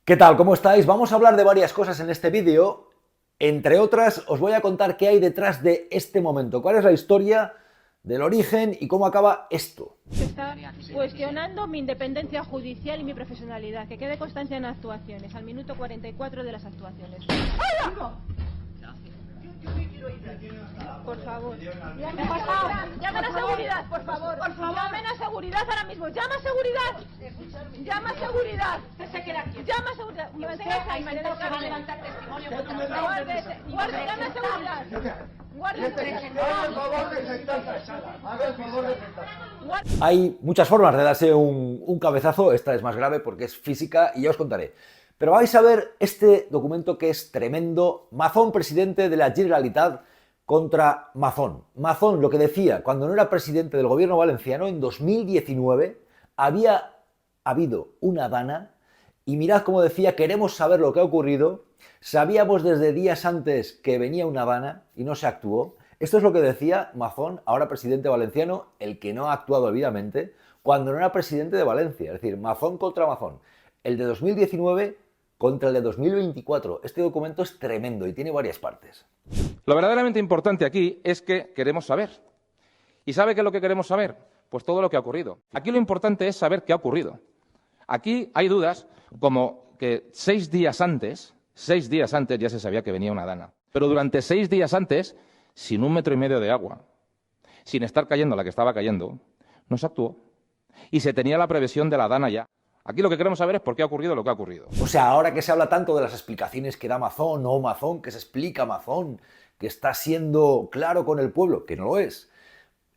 ¿Qué tal? ¿Cómo estáis? Vamos a hablar de varias cosas en este vídeo. Entre otras, os voy a contar qué hay detrás de este momento, cuál es la historia del origen y cómo acaba esto. Se está cuestionando mi independencia judicial y mi profesionalidad. Que quede constancia en actuaciones, al minuto 44 de las actuaciones. Por favor. Llamen a seguridad, por favor. Llamen a seguridad ahora mismo. Llama a seguridad. Llama a seguridad. Llama a seguridad. Va a levantar testimonio contra guardia, llama a seguridad. Hay muchas formas de darse un cabezazo, esta es más grave porque es física y ya os contaré. Pero vais a ver este documento que es tremendo. Mazón, presidente de la Generalitat, contra Mazón. Mazón, lo que decía, cuando no era presidente del gobierno valenciano, en 2019, había habido una dana y mirad cómo decía, queremos saber lo que ha ocurrido, sabíamos desde días antes que venía una dana y no se actuó. Esto es lo que decía Mazón, ahora presidente valenciano, el que no ha actuado debidamente, cuando no era presidente de Valencia. Es decir, Mazón contra Mazón. El de 2019 contra el de 2024. Este documento es tremendo y tiene varias partes. Lo verdaderamente importante aquí es que queremos saber. ¿Y sabe qué es lo que queremos saber? Pues todo lo que ha ocurrido. Aquí lo importante es saber qué ha ocurrido. Aquí hay dudas como que 6 días antes ya se sabía que venía una dana. Pero durante 6 días antes, sin 1,5 metros de agua, sin estar cayendo la que estaba cayendo, no se actuó. Y se tenía la previsión de la dana ya. Aquí lo que queremos saber es por qué ha ocurrido lo que ha ocurrido. O sea, ahora que se habla tanto de las explicaciones que da Mazón, no Mazón, que se explica Mazón, que está siendo claro con el pueblo, que no lo es,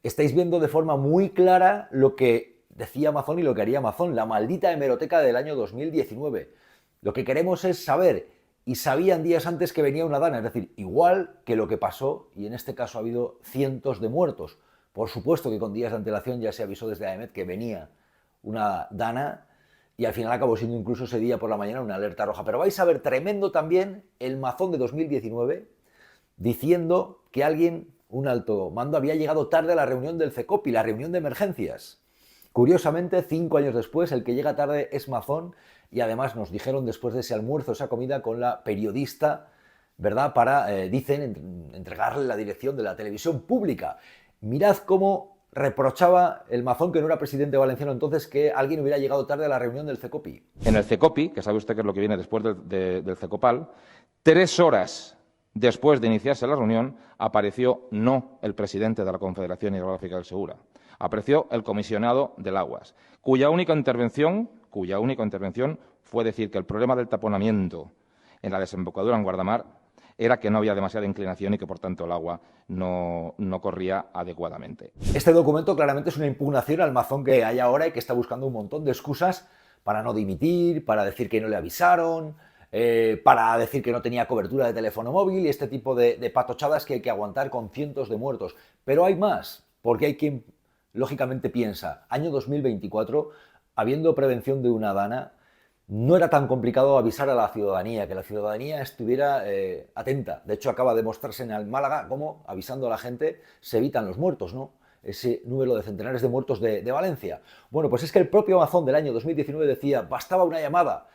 estáis viendo de forma muy clara lo que decía Mazón y lo que haría Mazón, la maldita hemeroteca del año 2019. Lo que queremos es saber, y sabían días antes que venía una dana, es decir, igual que lo que pasó, y en este caso ha habido cientos de muertos. Por supuesto que con días de antelación ya se avisó desde AEMET que venía una dana, y al final acabó siendo incluso ese día por la mañana una alerta roja. Pero vais a ver tremendo también el Mazón de 2019 diciendo que alguien, un alto mando, había llegado tarde a la reunión del CECOPI, la reunión de emergencias. Curiosamente, 5 años después, el que llega tarde es Mazón y además nos dijeron después de ese almuerzo, esa comida con la periodista, ¿verdad? Para, dicen, entregarle la dirección de la televisión pública. Mirad cómo reprochaba el Mazón, que no era presidente valenciano entonces, que alguien hubiera llegado tarde a la reunión del CECOPI. En el CECOPI, que sabe usted que es lo que viene después del CECOPAL, 3 horas después de iniciarse la reunión, apareció no el presidente de la Confederación Hidrográfica del Segura, apareció el comisionado del Aguas, cuya única intervención fue decir que el problema del taponamiento en la desembocadura en Guardamar era que no había demasiada inclinación y que, por tanto, el agua no corría adecuadamente. Este documento claramente es una impugnación al Mazón que hay ahora y que está buscando un montón de excusas para no dimitir, para decir que no le avisaron, para decir que no tenía cobertura de teléfono móvil y este tipo de patochadas que hay que aguantar con cientos de muertos. Pero hay más, porque hay quien, lógicamente, piensa, año 2024, habiendo prevención de una dana, no era tan complicado avisar a la ciudadanía, que la ciudadanía estuviera atenta. De hecho, acaba de mostrarse en el Málaga cómo, avisando a la gente, se evitan los muertos, ¿no? Ese número de centenares de muertos de Valencia. Bueno, pues es que el propio Mazón del año 2019 decía, bastaba una llamada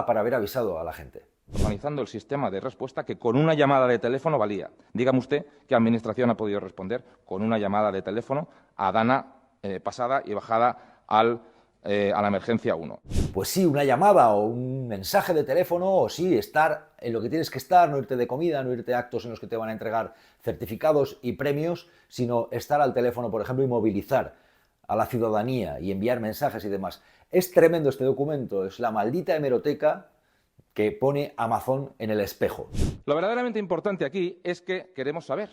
para haber avisado a la gente. Organizando el sistema de respuesta que con una llamada de teléfono valía. Dígame usted qué administración ha podido responder con una llamada de teléfono a dana pasada y bajada a la emergencia 1. Pues sí, una llamada o un mensaje de teléfono, o sí, estar en lo que tienes que estar, no irte de comida, no irte a actos en los que te van a entregar certificados y premios, sino estar al teléfono, por ejemplo, y movilizar a la ciudadanía y enviar mensajes y demás. Es tremendo este documento, es la maldita hemeroteca que pone a Mazón en el espejo. Lo verdaderamente importante aquí es que queremos saber.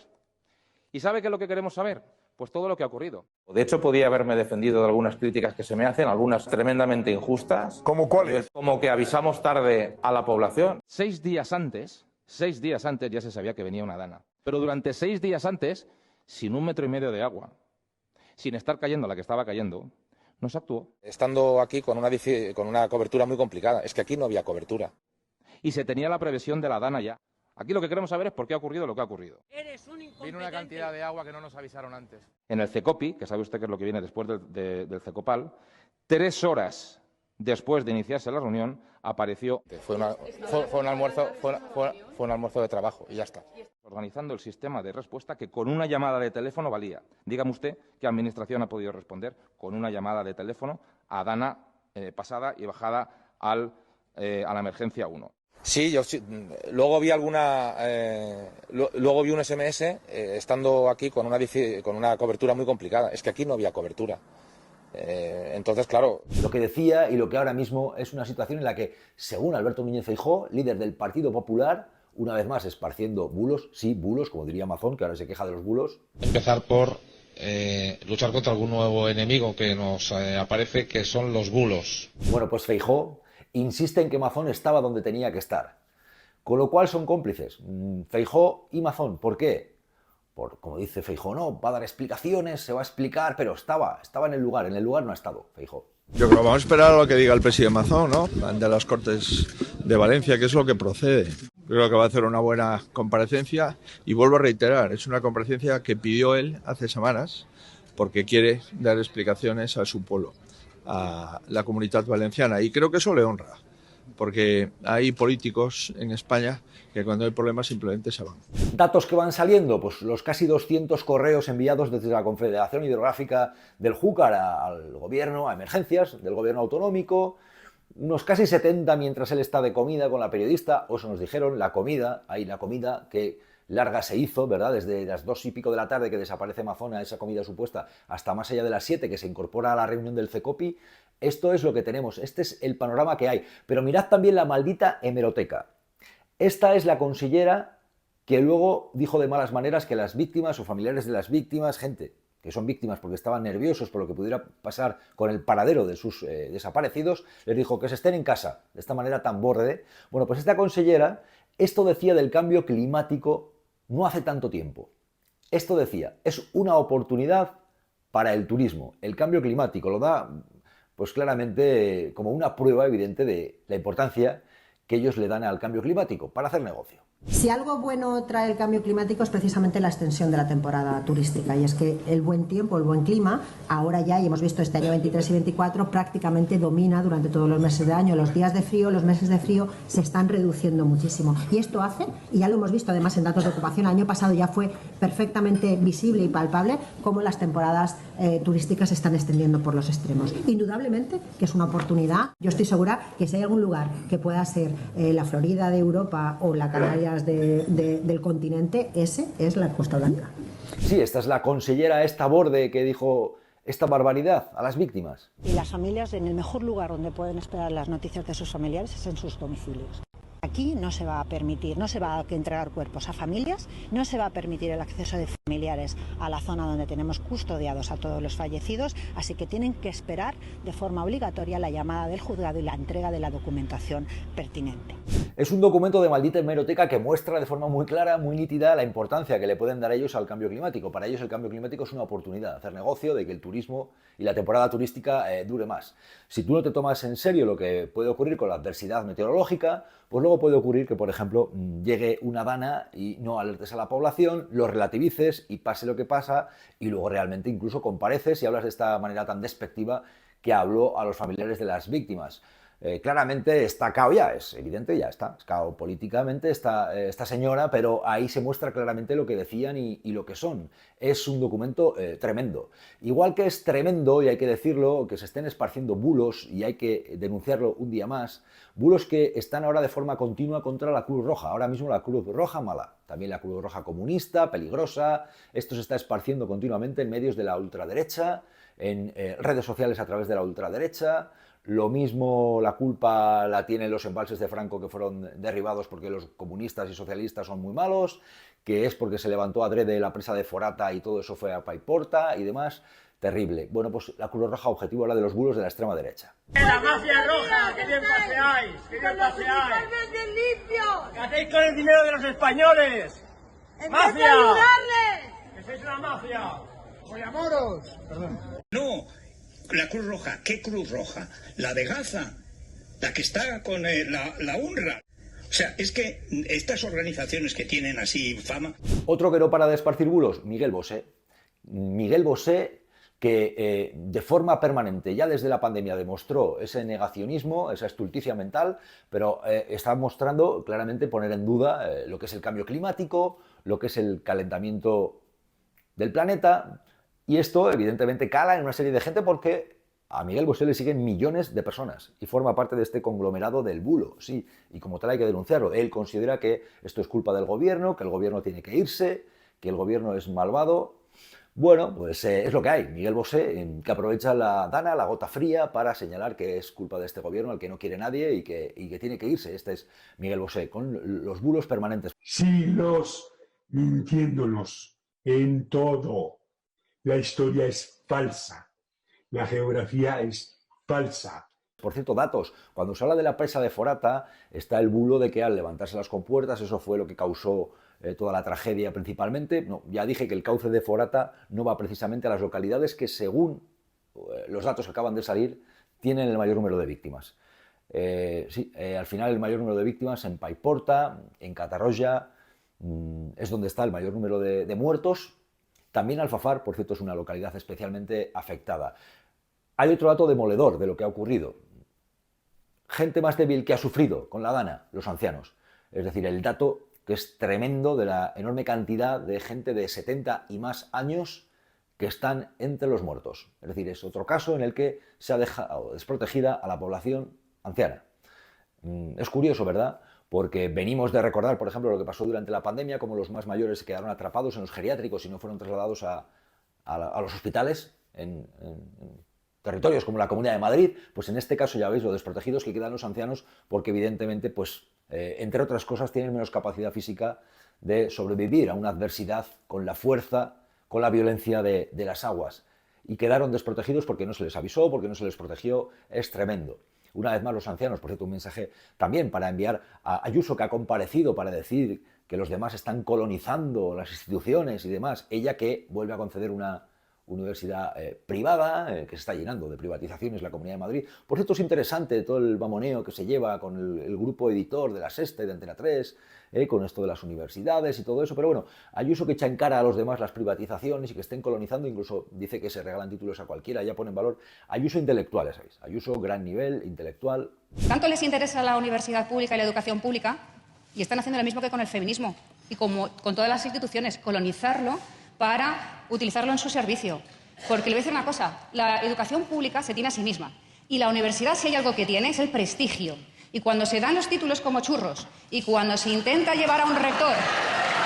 ¿Y sabe qué es lo que queremos saber? Pues todo lo que ha ocurrido. De hecho, podía haberme defendido de algunas críticas que se me hacen, algunas tremendamente injustas. ¿Cómo cuáles? Como que avisamos tarde a la población. 6 días antes ya se sabía que venía una dana. Pero durante 6 días antes, sin 1,5 metros de agua, sin estar cayendo la que estaba cayendo, no se actuó. Estando aquí con una cobertura muy complicada. Es que aquí no había cobertura. Y se tenía la previsión de la dana ya. Aquí lo que queremos saber es por qué ha ocurrido lo que ha ocurrido. Vino una cantidad de agua que no nos avisaron antes. En el CECOPI, que sabe usted que es lo que viene después del CECOPAL, 3 horas después de iniciarse la reunión, apareció Fue un almuerzo de trabajo y ya está. organizando el sistema de respuesta que con una llamada de teléfono valía. Dígame usted qué administración ha podido responder con una llamada de teléfono a Dana pasada y bajada a la emergencia 1. Sí, yo sí. Luego vi luego vi un SMS estando aquí con una cobertura muy complicada. Es que aquí no había cobertura. Entonces, claro. Lo que decía y lo que ahora mismo es una situación en la que, según Alberto Núñez Feijóo, líder del Partido Popular, una vez más esparciendo bulos, sí, bulos, como diría Mazón, que ahora se queja de los bulos. Empezar por luchar contra algún nuevo enemigo que nos aparece, que son los bulos. Bueno, pues Feijóo insiste en que Mazón estaba donde tenía que estar, con lo cual son cómplices, Feijóo y Mazón. ¿Por qué? Como dice Feijóo, no, va a dar explicaciones, se va a explicar, pero estaba en el lugar no ha estado Feijóo. Yo creo que vamos a esperar a lo que diga el presidente Mazón, ¿no? De las Cortes de Valencia, que es lo que procede. Creo que va a hacer una buena comparecencia y vuelvo a reiterar, es una comparecencia que pidió él hace semanas porque quiere dar explicaciones a su pueblo, a la Comunitat Valenciana, y creo que eso le honra, porque hay políticos en España que cuando hay problemas simplemente se van. Datos que van saliendo, pues los casi 200 correos enviados desde la Confederación Hidrográfica del Júcar al gobierno, a emergencias del gobierno autonómico, unos casi 70 mientras él está de comida con la periodista, o eso nos dijeron, la comida que larga se hizo, ¿verdad? Desde las 2 y pico de la tarde que desaparece Mazón a esa comida supuesta, hasta más allá de las 7 que se incorpora a la reunión del CECOPI. Esto es lo que tenemos, este es el panorama que hay. Pero mirad también la maldita hemeroteca. Esta es la consellera que luego dijo de malas maneras que las víctimas o familiares de las víctimas, gente que son víctimas porque estaban nerviosos por lo que pudiera pasar con el paradero de sus desaparecidos, les dijo que se estén en casa, de esta manera tan borde. Bueno, pues esta consellera, esto decía del cambio climático no hace tanto tiempo. Esto decía, es una oportunidad para el turismo. El cambio climático lo da, pues claramente, como una prueba evidente de la importancia que ellos le dan al cambio climático para hacer negocio. Si algo bueno trae el cambio climático es precisamente la extensión de la temporada turística, y es que el buen tiempo, el buen clima, ahora ya, y hemos visto este año 23 y 24, prácticamente domina durante todos los meses de año. Los días de frío, los meses de frío se están reduciendo muchísimo. Y esto hace, y ya lo hemos visto además en datos de ocupación, el año pasado ya fue perfectamente visible y palpable cómo las temporadas turísticas se están extendiendo por los extremos. Indudablemente que es una oportunidad. Yo estoy segura que si hay algún lugar que pueda ser la Florida de Europa o la Canarias del continente, ese es la Costa Blanca. Sí, esta es la consellera, esta borde que dijo esta barbaridad a las víctimas. Y las familias, en el mejor lugar donde pueden esperar las noticias de sus familiares es en sus domicilios. Aquí no se va a permitir, no se va a entregar cuerpos a familias, no se va a permitir el acceso de familiares a la zona donde tenemos custodiados a todos los fallecidos, así que tienen que esperar de forma obligatoria la llamada del juzgado y la entrega de la documentación pertinente. Es un documento de maldita hemeroteca que muestra de forma muy clara, muy nítida, la importancia que le pueden dar ellos al cambio climático. Para ellos el cambio climático es una oportunidad de hacer negocio, de que el turismo y la temporada turística dure más. Si tú no te tomas en serio lo que puede ocurrir con la adversidad meteorológica, pues luego puede ocurrir que, por ejemplo, llegue una dana y no alertes a la población, lo relativices y pase lo que pasa, y luego realmente incluso compareces y hablas de esta manera tan despectiva que habló a los familiares de las víctimas. Claramente está cao ya, es evidente, ya está cao políticamente esta señora, pero ahí se muestra claramente lo que decían y lo que son. Es un documento tremendo. Igual que es tremendo, y hay que decirlo, que se estén esparciendo bulos, y hay que denunciarlo un día más, bulos que están ahora de forma continua contra la Cruz Roja. Ahora mismo la Cruz Roja mala, también la Cruz Roja comunista, peligrosa. Esto se está esparciendo continuamente en medios de la ultraderecha, en redes sociales a través de la ultraderecha. Lo mismo la culpa la tienen los embalses de Franco que fueron derribados porque los comunistas y socialistas son muy malos, que es porque se levantó adrede la presa de Forata y todo eso fue a Paiporta y demás. Terrible. Bueno, pues la Cruz Roja objetivo ahora de los bulos de la extrema derecha. ¡La mafia roja! ¡Que bien paseáis! ¡Que bien paseáis! ¿Qué hacéis con el dinero de los españoles? ¡Mafia! ¡Que sois una mafia! ¡Moros! Perdón. No. La Cruz Roja, ¿qué Cruz Roja? La de Gaza, la que está con la UNRWA. O sea, es que estas organizaciones que tienen así fama... Otro que no para de esparcir bulos, Miguel Bosé. Miguel Bosé, que de forma permanente, ya desde la pandemia, demostró ese negacionismo, esa estulticia mental, pero está mostrando claramente poner en duda lo que es el cambio climático, lo que es el calentamiento del planeta, y esto evidentemente cala en una serie de gente porque a Miguel Bosé le siguen millones de personas y forma parte de este conglomerado del bulo, sí, y como tal hay que denunciarlo. Él considera que esto es culpa del gobierno, que el gobierno tiene que irse, que el gobierno es malvado. Bueno, pues es lo que hay. Miguel Bosé, que aprovecha la dana, la gota fría, para señalar que es culpa de este gobierno al que no quiere nadie y que tiene que irse. Este es Miguel Bosé, con los bulos permanentes. Siglos mintiéndonos en todo. La historia es falsa. La geografía es falsa. Por cierto, datos. Cuando se habla de la presa de Forata, está el bulo de que al levantarse las compuertas, eso fue lo que causó toda la tragedia principalmente. No, ya dije que el cauce de Forata no va precisamente a las localidades que, según los datos que acaban de salir, tienen el mayor número de víctimas. Al final el mayor número de víctimas en Paiporta, en Catarroja, es donde está el mayor número de muertos. También Alfafar, por cierto, es una localidad especialmente afectada. Hay otro dato demoledor de lo que ha ocurrido. Gente más débil que ha sufrido con la dana, los ancianos. Es decir, el dato que es tremendo de la enorme cantidad de gente de 70 y más años que están entre los muertos. Es decir, es otro caso en el que se ha dejado desprotegida a la población anciana. Es curioso, ¿verdad? Porque venimos de recordar, por ejemplo, lo que pasó durante la pandemia, como los más mayores se quedaron atrapados en los geriátricos y no fueron trasladados a los hospitales en territorios como la Comunidad de Madrid. Pues en este caso ya veis lo desprotegidos que quedan los ancianos, porque evidentemente, pues, entre otras cosas, tienen menos capacidad física de sobrevivir a una adversidad con la fuerza, con la violencia de las aguas. Y quedaron desprotegidos porque no se les avisó, porque no se les protegió. Es tremendo. Una vez más los ancianos, por cierto, un mensaje también para enviar a Ayuso, que ha comparecido para decir que los demás están colonizando las instituciones y demás. Ella que vuelve a conceder una universidad privada, que se está llenando de privatizaciones la Comunidad de Madrid. Por cierto, es interesante todo el mamoneo que se lleva con el grupo editor de La Sexta y de Antena 3, con esto de las universidades y todo eso, pero bueno, Ayuso que echa en cara a los demás las privatizaciones y que estén colonizando, incluso dice que se regalan títulos a cualquiera, ya pone en valor. Ayuso intelectual, ¿sabéis? Ayuso, gran nivel, intelectual. Tanto les interesa la universidad pública y la educación pública, y están haciendo lo mismo que con el feminismo, y como con todas las instituciones, colonizarlo para utilizarlo en su servicio. Porque le voy a decir una cosa, la educación pública se tiene a sí misma, y la universidad, si hay algo que tiene, es el prestigio. Y cuando se dan los títulos como churros, y cuando se intenta llevar a un rector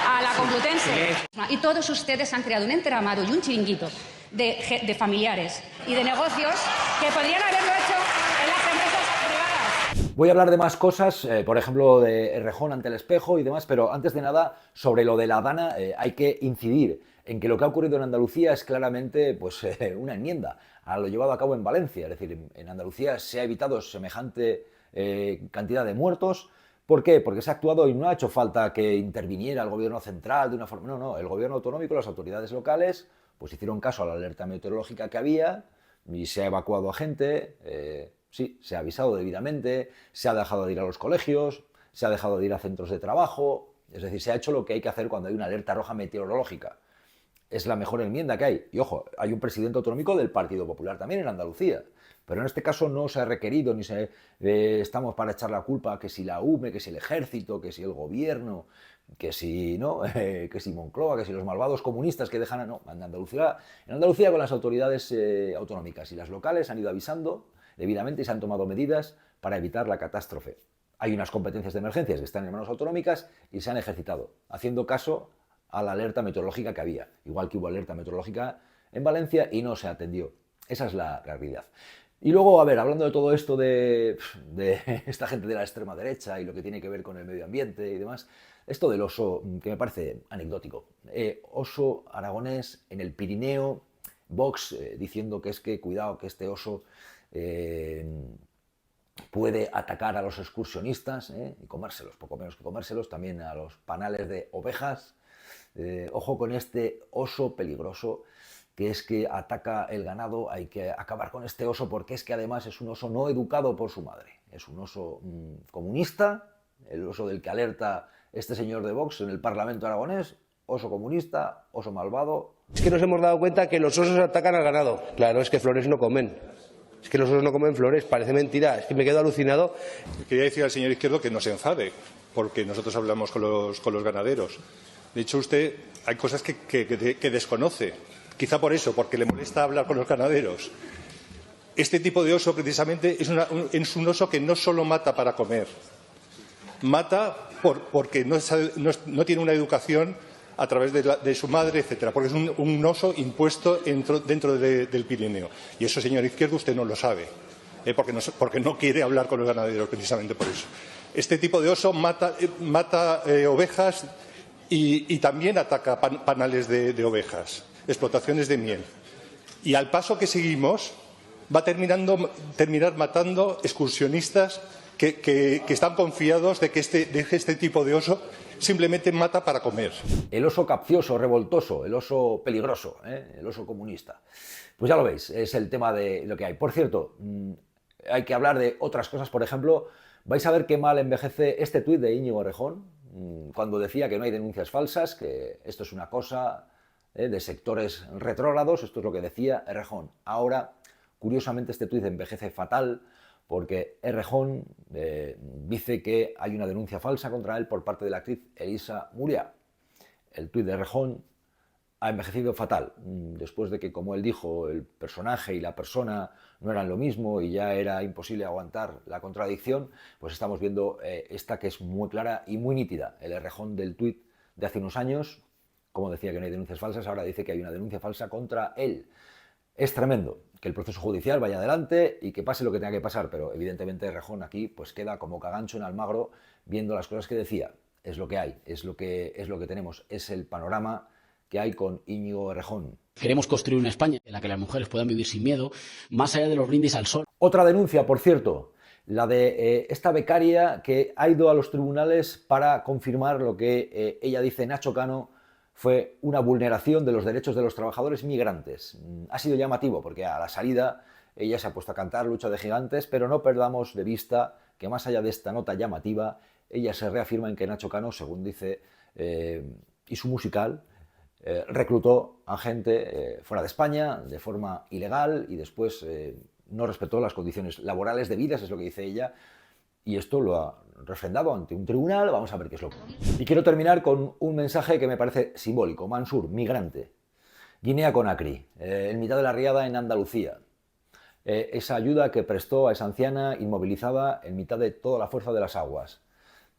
a la Complutense, y todos ustedes han creado un entramado y un chiringuito de familiares y de negocios que podrían haberlo hecho en las empresas privadas. Voy a hablar de más cosas, por ejemplo, de Errejón ante el espejo y demás, pero antes de nada, sobre lo de la dana, hay que incidir en que lo que ha ocurrido en Andalucía es claramente, pues, una enmienda a lo llevado a cabo en Valencia. Es decir, en Andalucía se ha evitado semejante cantidad de muertos. ¿Por qué? Porque se ha actuado y no ha hecho falta que interviniera el gobierno central de una forma... No, el gobierno autonómico, las autoridades locales, pues hicieron caso a la alerta meteorológica que había y se ha evacuado a gente, sí, se ha avisado debidamente, se ha dejado de ir a los colegios, se ha dejado de ir a centros de trabajo, es decir, se ha hecho lo que hay que hacer cuando hay una alerta roja meteorológica. Es la mejor enmienda que hay. Y ojo, hay un presidente autonómico del Partido Popular también en Andalucía. Pero en este caso no se ha requerido, ni estamos para echar la culpa que si la UME, que si el ejército, que si el gobierno, que si, ¿no? Que si Moncloa, que si los malvados comunistas que dejan... No, en Andalucía con las autoridades autonómicas y las locales han ido avisando debidamente y se han tomado medidas para evitar la catástrofe. Hay unas competencias de emergencias que están en manos autonómicas y se han ejercitado, haciendo caso a la alerta meteorológica que había, igual que hubo alerta meteorológica en Valencia y no se atendió. Esa es la realidad. Y luego, a ver, hablando de todo esto de esta gente de la extrema derecha y lo que tiene que ver con el medio ambiente y demás, esto del oso, que me parece anecdótico. Oso aragonés en el Pirineo, Vox diciendo que es que, cuidado, que este oso puede atacar a los excursionistas y comérselos, poco menos que comérselos, también a los panales de ovejas. Ojo con este oso peligroso, que es que ataca el ganado. Hay que acabar con este oso porque es que además es un oso no educado por su madre. Es un oso comunista, el oso del que alerta este señor de Vox en el Parlamento aragonés, oso comunista, oso malvado. Es que nos hemos dado cuenta que los osos atacan al ganado. Claro, es que flores no comen. Es que los osos no comen flores, parece mentira. Es que me quedo alucinado. Quería decir al señor Izquierdo que no se enfade, porque nosotros hablamos con los ganaderos. De hecho, usted hay cosas que desconoce. Quizá por eso, porque le molesta hablar con los ganaderos. Este tipo de oso, precisamente, es un oso que no solo mata para comer. Mata porque no tiene una educación a través de su madre, etcétera, porque es un oso impuesto dentro del Pirineo. Y eso, señor Izquierdo, usted no lo sabe, porque no quiere hablar con los ganaderos, precisamente por eso. Este tipo de oso mata ovejas y también ataca panales de ovejas, explotaciones de miel. Y al paso que seguimos, va a terminar matando excursionistas que están confiados de que este tipo de oso simplemente mata para comer. El oso capcioso, revoltoso, el oso peligroso, el oso comunista. Pues ya lo veis, es el tema de lo que hay. Por cierto, hay que hablar de otras cosas. Por ejemplo, vais a ver qué mal envejece este tuit de Íñigo Errejón, cuando decía que no hay denuncias falsas, que esto es una cosa de sectores retrógrados. Esto es lo que decía Errejón. Ahora, curiosamente, este tuit envejece fatal, porque Errejón dice que hay una denuncia falsa contra él por parte de la actriz Elisa Muriá. El tuit de Errejón ha envejecido fatal, después de que, como él dijo, el personaje y la persona no eran lo mismo y ya era imposible aguantar la contradicción. Pues estamos viendo esta que es muy clara y muy nítida. El Errejón del tuit de hace unos años, como decía que no hay denuncias falsas, ahora dice que hay una denuncia falsa contra él. Es tremendo que el proceso judicial vaya adelante y que pase lo que tenga que pasar, pero evidentemente Errejón aquí pues queda como cagancho en Almagro viendo las cosas que decía. Es lo que hay, es lo que tenemos, es el panorama que hay con Íñigo Errejón. Queremos construir una España en la que las mujeres puedan vivir sin miedo, más allá de los brindis al sol. Otra denuncia, por cierto, la de esta becaria que ha ido a los tribunales para confirmar lo que ella dice, Nacho Cano, fue una vulneración de los derechos de los trabajadores migrantes. Ha sido llamativo porque a la salida ella se ha puesto a cantar Lucha de Gigantes, pero no perdamos de vista que más allá de esta nota llamativa, ella se reafirma en que Nacho Cano, según dice, y su musical, reclutó a gente fuera de España de forma ilegal y después no respetó las condiciones laborales debidas, es lo que dice ella, y esto lo ha refrendado ante un tribunal. Vamos a ver qué es lo que... Y quiero terminar con un mensaje que me parece simbólico. Mansur, migrante, Guinea-Conakry, en mitad de la riada en Andalucía. Esa ayuda que prestó a esa anciana inmovilizada en mitad de toda la fuerza de las aguas.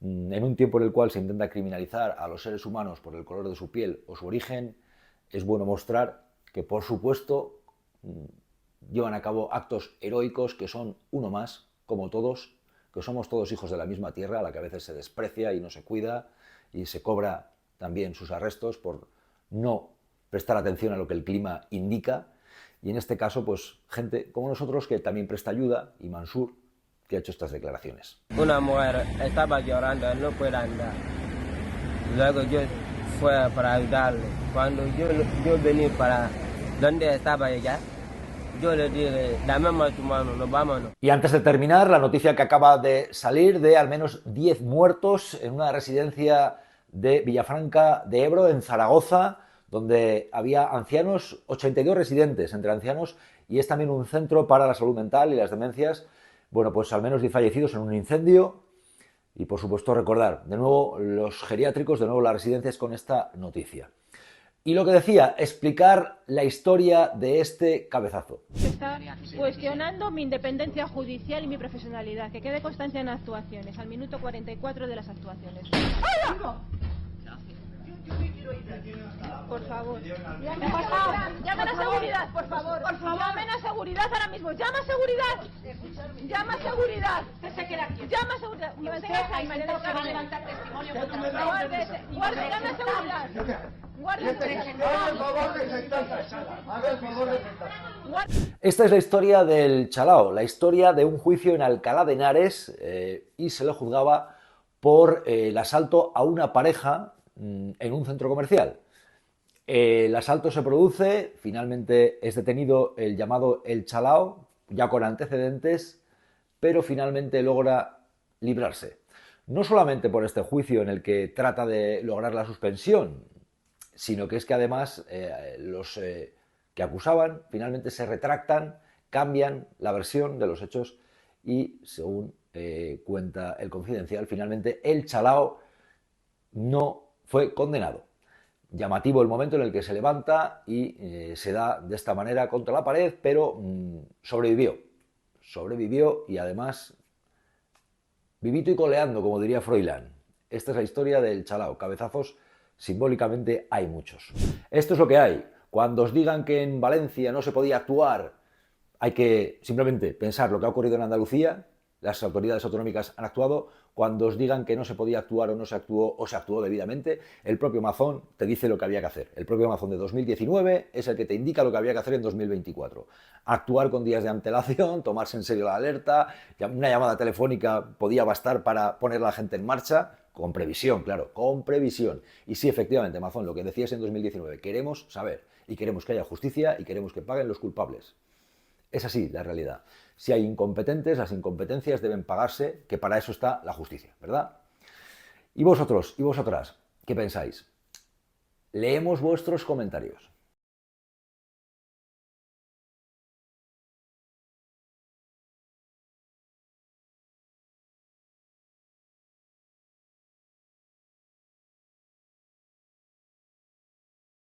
En un tiempo en el cual se intenta criminalizar a los seres humanos por el color de su piel o su origen, es bueno mostrar que, por supuesto, llevan a cabo actos heroicos que son uno más, como todos, que somos todos hijos de la misma tierra, a la que a veces se desprecia y no se cuida, y se cobra también sus arrestos por no prestar atención a lo que el clima indica, y en este caso, pues, gente como nosotros que también presta ayuda, y Mansur, que ha hecho estas declaraciones. Una mujer estaba llorando, no puede andar. Luego yo fui para ayudarle. Cuando yo vení para donde estaba ella, yo le dije, dame tu mano, nos vámonos. Y antes de terminar, la noticia que acaba de salir de al menos 10 muertos en una residencia de Villafranca de Ebro, en Zaragoza, donde había ancianos, 82 residentes entre ancianos, y es también un centro para la salud mental y las demencias. Bueno, pues al menos 10 fallecidos en un incendio. Y por supuesto recordar de nuevo los geriátricos, de nuevo las residencias con esta noticia. Y lo que decía, explicar la historia de este cabezazo. Está cuestionando mi independencia judicial y mi profesionalidad. Que quede constancia en actuaciones, al minuto 44 de las actuaciones. ¡Hola! Por favor. Llamen a seguridad, por favor. Por favor. Llamen a seguridad ahora mismo. Llama a seguridad. Llama a seguridad. Llama a seguridad. Va a levantar testimonio contra guardia, llama a seguridad. Esta es la historia del Chalao, la historia de un juicio en Alcalá de Henares, y se le juzgaba por el asalto a una pareja en un centro comercial. El asalto se produce, finalmente es detenido el llamado El Chalao, ya con antecedentes, pero finalmente logra librarse. No solamente por este juicio en el que trata de lograr la suspensión sino que es que además los que acusaban finalmente se retractan, cambian la versión de los hechos y, según cuenta El Confidencial, finalmente el chalao no fue condenado. Llamativo el momento en el que se levanta y se da de esta manera contra la pared, pero sobrevivió. Sobrevivió y además vivito y coleando, como diría Froilán. Esta es la historia del chalao. Cabezazos, simbólicamente, hay muchos. Esto es lo que hay. Cuando os digan que en Valencia no se podía actuar, hay que simplemente pensar lo que ha ocurrido en Andalucía. Las autoridades autonómicas han actuado. Cuando os digan que no se podía actuar o no se actuó o se actuó debidamente, el propio Mazón te dice lo que había que hacer. El propio Mazón de 2019 es el que te indica lo que había que hacer en 2024. Actuar con días de antelación, tomarse en serio la alerta, una llamada telefónica podía bastar para poner a la gente en marcha, con previsión, claro, con previsión. Y sí, efectivamente, Mazón, lo que decías en 2019, queremos saber y queremos que haya justicia y queremos que paguen los culpables. Es así la realidad. Si hay incompetentes, las incompetencias deben pagarse, que para eso está la justicia, ¿verdad? Y vosotros y vosotras, ¿qué pensáis? Leemos vuestros comentarios.